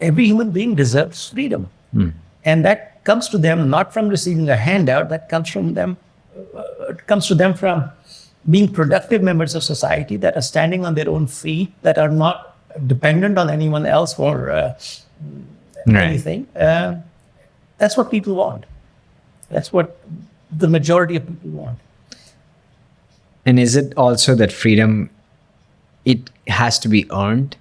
every human being deserves freedom. And that comes to them not from receiving a handout, that comes from them, comes to them from being productive members of society that are standing on their own feet, that are not dependent on anyone else for anything. That's what people want. That's what the majority of people want. And is it also that freedom, it has to be earned?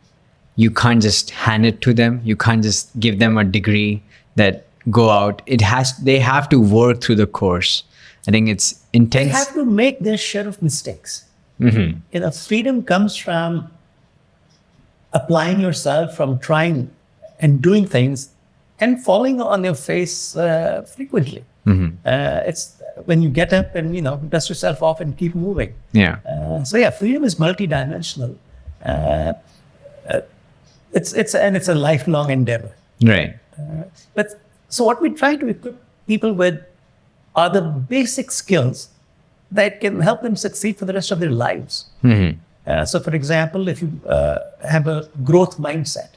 You can't just hand it to them. You can't just give them a degree that go out. They have to work through the course. I think it's intense. They have to make their share of mistakes. Freedom comes from applying yourself, from trying and doing things and falling on your face frequently. It's when you get up and, dust yourself off and keep moving. Freedom is multidimensional. It's a lifelong endeavor. Right. So what we try to equip people with are the basic skills that can help them succeed for the rest of their lives. So for example, if you have a growth mindset,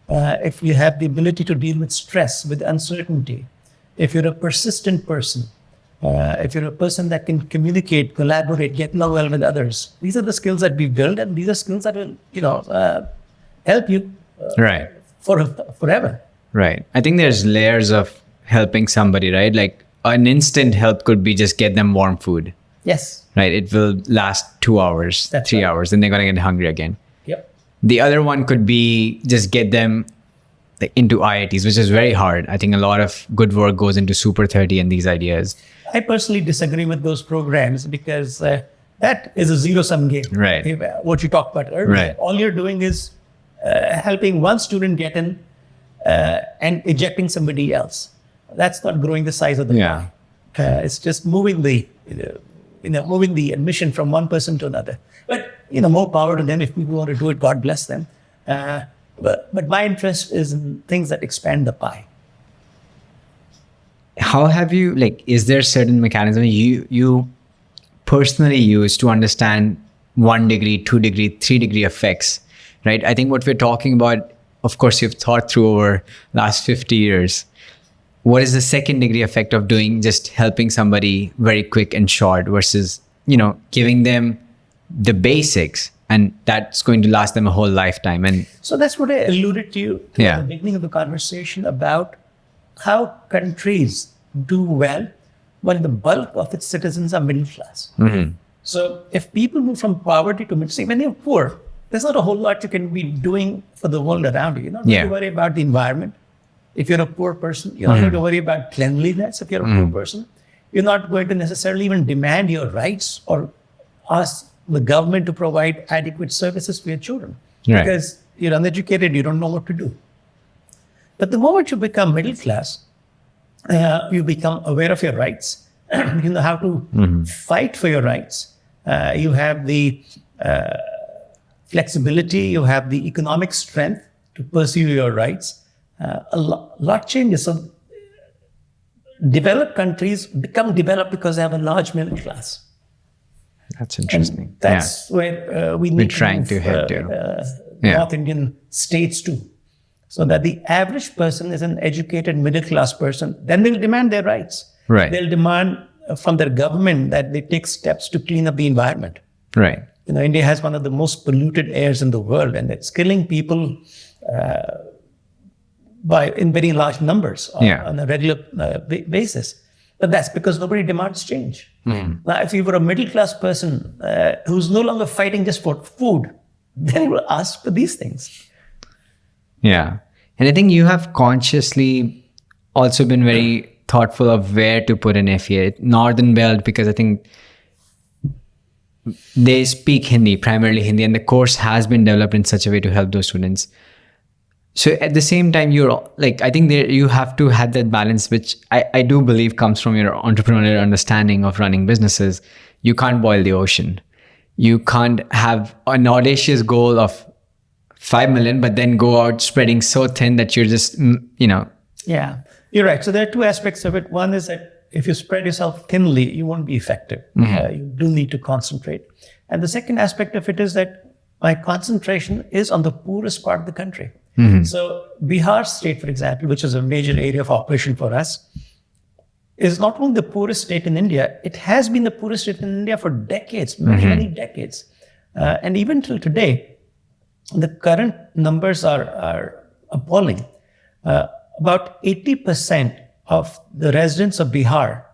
if you have the ability to deal with stress, with uncertainty, if you're a persistent person, if you're a person that can communicate, collaborate, get along well with others, these are the skills that we build, and these are skills that will, help you forever. Right. I think there's layers of helping somebody, right? Like an instant help could be just get them warm food. Yes. Right. It will last 2 hours, 3 hours, then they're going to get hungry again. Yep. The other one could be just get them into IITs, which is very hard. I think a lot of good work goes into Super 30 and these ideas. I personally disagree with those programs because that is a zero-sum game. Right. What you talked about earlier. Right. All you're doing is helping one student get in and ejecting somebody else. That's not growing the size of the pie. It's just moving the admission from one person to another. But more power to them. If people want to do it, God bless them. But my interest is in things that expand the pie. How have you, is there certain mechanism you personally use to understand 1 degree, 2 degree, 3 degree effects, right? I think what we're talking about, of course, you've thought through over last 50 years. What is the 2nd degree effect of just helping somebody very quick and short versus, giving them the basics, and that's going to last them a whole lifetime? And so that's what I alluded to at the beginning of the conversation about how countries do well when the bulk of its citizens are middle class. So if people move from poverty to middle, when you're poor, there's not a whole lot you can be doing for the world around you. You're not going to worry about the environment. If you're a poor person, you're not going to worry about cleanliness. If you're a poor person, you're not going to necessarily even demand your rights or ask the government to provide adequate services for your children. Right. Because you're uneducated, you don't know what to do. But the moment you become middle class, you become aware of your rights. You know how to fight for your rights. You have the flexibility, you have the economic strength to pursue your rights. A lot changes. So developed countries become developed because they have a large middle class. That's interesting. And that's where we're trying to head to North Indian states too. So that the average person is an educated middle class person. Then they'll demand their rights. Right. They'll demand from their government that they take steps to clean up the environment. Right. India has one of the most polluted airs in the world, and it's killing people in very large numbers on a regular basis. But that's because nobody demands change. Now, if you were a middle-class person who's no longer fighting just for food, then you will ask for these things. Yeah. And I think you have consciously also been very thoughtful of where to put an FEA. Northern Belt, because I think they speak Hindi, primarily Hindi, and the course has been developed in such a way to help those students. So at the same time, I think you have to have that balance, which I do believe comes from your entrepreneurial understanding of running businesses. You can't boil the ocean. You can't have an audacious goal of 5 million, but then go out spreading so thin that you're just, Yeah, you're right. So there are two aspects of it. One is that if you spread yourself thinly, you won't be effective. You do need to concentrate. And the second aspect of it is that my concentration is on the poorest part of the country. So Bihar state, for example, which is a major area of operation for us, is not only the poorest state in India, it has been the poorest state in India for decades, many decades. And even till today, the current numbers are appalling. About 80% of the residents of Bihar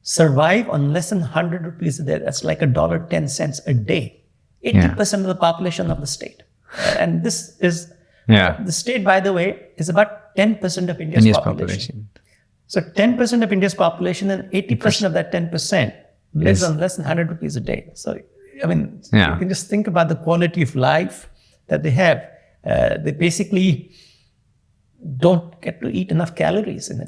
survive on less than 100 rupees a day. That's like $1.10 a day. 80% of the population of the state. And this is, the state, by the way, is about 10% of India's population. So 10% of India's population and 80% of that 10% lives on less than 100 rupees a day. So, I mean, you can just think about the quality of life that they have. They basically don't get to eat enough calories in a